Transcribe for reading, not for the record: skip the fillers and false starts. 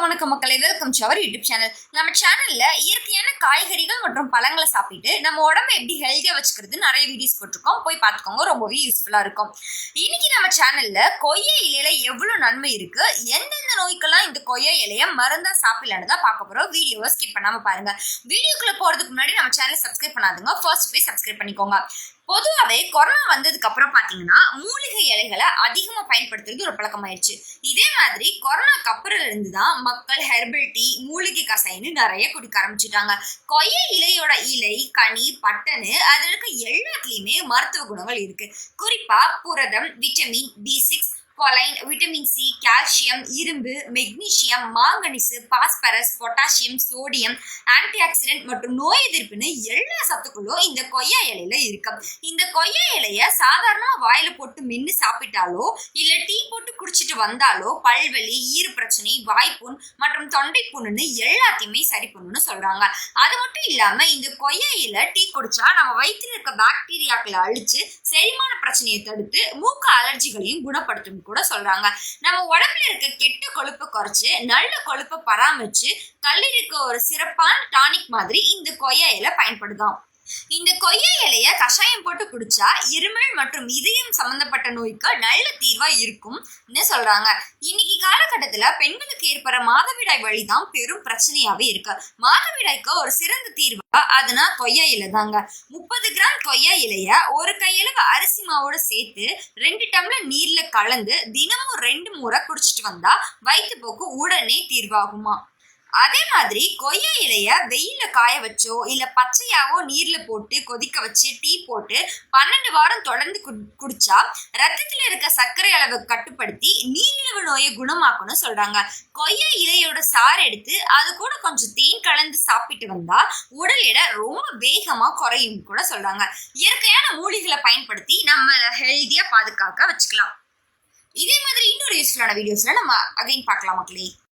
வணக்கம் மக்களே, welcome to our YouTube channel. நம்ம சேனல்ல இயற்கையான காய்கறிகள் மற்றும் பழங்களை சாப்பிட்டு நம்ம உடம்பை எப்படி ஹெல்த்தியா வச்சுக்கிறது நிறைய வீடியோஸ் போட்டிருக்கோம். போய் பார்த்துக்கோங்க, ரொம்பவே யூஸ்ஃபுல்லா இருக்கும். இன்னைக்கு நம்ம சேனல்ல கொய்யா இலையில எவ்வளவு நன்மை இருக்கு, எந்தெந்த நோய்க்கெல்லாம் இந்த கொய்யா இலைய மருந்தா சாப்பிடலான்னு தான் பார்க்க போறோம். வீடியோவை ஸ்கிப் பண்ணாம பாருங்க. வீடியோக்குள்ள போறதுக்கு முன்னாடி நம்ம சேனலை சப்ஸ்கிரைப் பண்ணாதுங்க, ஃபர்ஸ்ட் போய் சப்ஸ்கிரைப் பண்ணிக்கோங்க. பொதுவாகவே கொரோனா வந்ததுக்கு அப்புறம் பாத்தீங்கன்னா மூலிகை இலைகளை அதிகமா பயன்படுத்துறது ஒரு பழக்கமாயிடுச்சு. இதே மாதிரி கொரோனாக்கு அப்புறம் இருந்துதான் மக்கள் ஹெர்பல் டீ, மூலிகை கசாயம்னு நிறைய குடிக்க ஆரம்பிச்சுட்டாங்க. கொய்யா இலையோட இலை, கனி, பட்டனு அதுல இருக்க எல்லாத்துலயுமே மருத்துவ குணங்கள் இருக்கு. குறிப்பா புரதம், vitamin B6, choline, vitamin C, calcium, இரும்பு, magnesium, manganese, phosphorus, potassium, sodium, antioxidant மற்றும் நோய் எதிர்ப்புன்னு எல்லா சத்துக்களும் இந்த கொய்யா இலையில இருக்கு. இந்த கொய்யா இலைய சாதாரணமா வாயில போட்டு மென்னு சாப்பிட்டாலோ இல்ல டீ போட்டு குடிச்சிட்டு வந்தாலோ பல்வலி, ஈறு பிரச்சனை, வாய்ப்புண் மற்றும் தொண்டை புண்ணுன்னு எல்லாத்தையுமே சரி பண்ணுன்னு சொல்றாங்க. அது மட்டும் இல்லாம இந்த கொய்யா இலை டீ குடிச்சா நம்ம வயிற்றுல இருக்க பாக்டீரியாக்களை அழிச்சு செரிமான பிரச்சனையை தடுத்து மூக்கு அலர்ஜிகளையும் குணப்படுத்தும் கூட சொல்றாங்க. நம்ம உடம்புல இருக்க கெட்ட கொழுப்பை குறைச்சு நல்ல கொழுப்பை பராமரிச்சு கல்லீரலுக்கு ஒரு சிறப்பான டானிக் மாதிரி இந்த கொய்யா இலை பயன்படுதாம். இந்த கொய்யா இலைய கஷாயம் போட்டு குடிச்சா இருமல் மற்றும் இதயம் சம்பந்தப்பட்ட நோய்க்கு நல்ல தீர்வா இருக்கும்னு சொல்றாங்க. இன்னைக்கு காலகட்டத்துல பெண்களுக்கு ஏற்படுற மாதவிடாய் வழிதான் பெரும் பிரச்சனையாவே இருக்கு. மாதவிடாய்க்கு ஒரு சிறந்த தீர்வா அதுனா கொய்யா இலை தாங்க. 30 கிராம் கொய்யா இலைய ஒரு கையளவு அரிசி மாவோட சேர்த்து 2 டம்ளர் நீர்ல கலந்து தினமும் 2 முறை குடிச்சிட்டு வந்தா வயிற்றுப்போக்கு உடனே தீர்வாகுமா. அதே மாதிரி கொய்யா இலைய வெயில காய வச்சோ இல்ல பச்சையாவோ நீர்ல போட்டு கொதிக்க வச்சு டீ போட்டு 12 வாரம் தொடர்ந்து குடிச்சா ரத்தத்துல இருக்க சர்க்கரை அளவை கட்டுப்படுத்தி நீரிழிவு நோயை குணமாக்கணும்னு சொல்றாங்க. கொய்யா இலையோட சாறு எடுத்து அது கூட கொஞ்சம் தேன் கலந்து சாப்பிட்டு வந்தா உடல் எடை ரொம்ப வேகமா குறையும் கூட சொல்றாங்க. இயற்கையான மூலிகளை பயன்படுத்தி நம்ம ஹெல்தியா பாதுகாக்க வச்சுக்கலாம். இதே மாதிரி இன்னொரு யூஸ்ஃபுல்லான வீடியோஸ்ல நம்ம அகைன் பார்க்கலாம் மக்களே.